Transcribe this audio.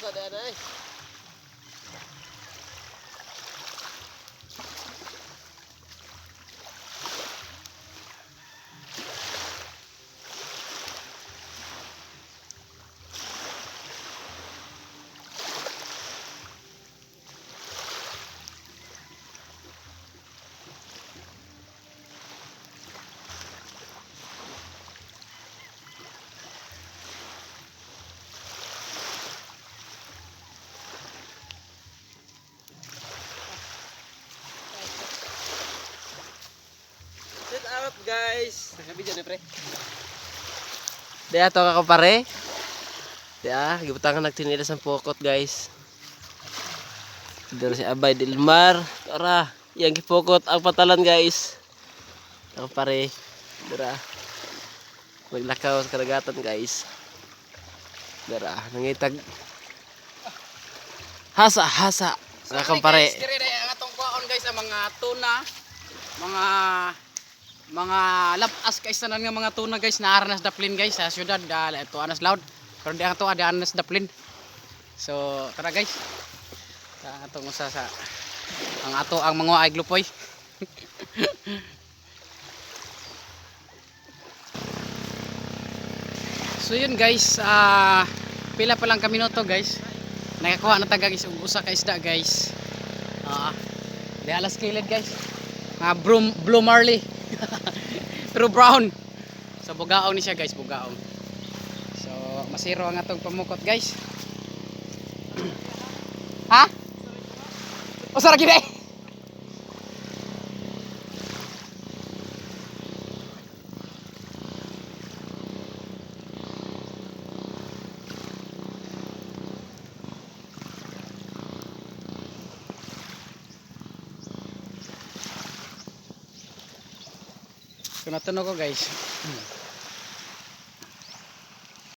ada ay. Sit out guys. Nakabidyo na pre. Di ato ka pare. Di gibutangan nagtinilas ang pokot guys. Dito si Abay Dilmar. Tara, yang gipokot ang patalan guys. Ako pare. Dira. Maglakaw sa karagatan guys. Dira, nangitag hasa. Nakang pare. Dire ang atong kuhaon guys ang mga tuna, mga lapas guys tanan nga mga tuna guys na aranas daplin guys sa syudad ito anas loud pero di ang to ada anas daplin. So tara guys. Sa atong usa sa ang mga iglupoy. So yun guys, pila pa lang kami minuto guys. Nakakuha na taga guys usa ka isda guys. Di alas kilid guys. Blue marley. Pero brown. So bugaong ni siya guys, bugaong. So masiro ang atong pamukot guys. Ha? Usa ra gid eh. Kung natunog ko guys.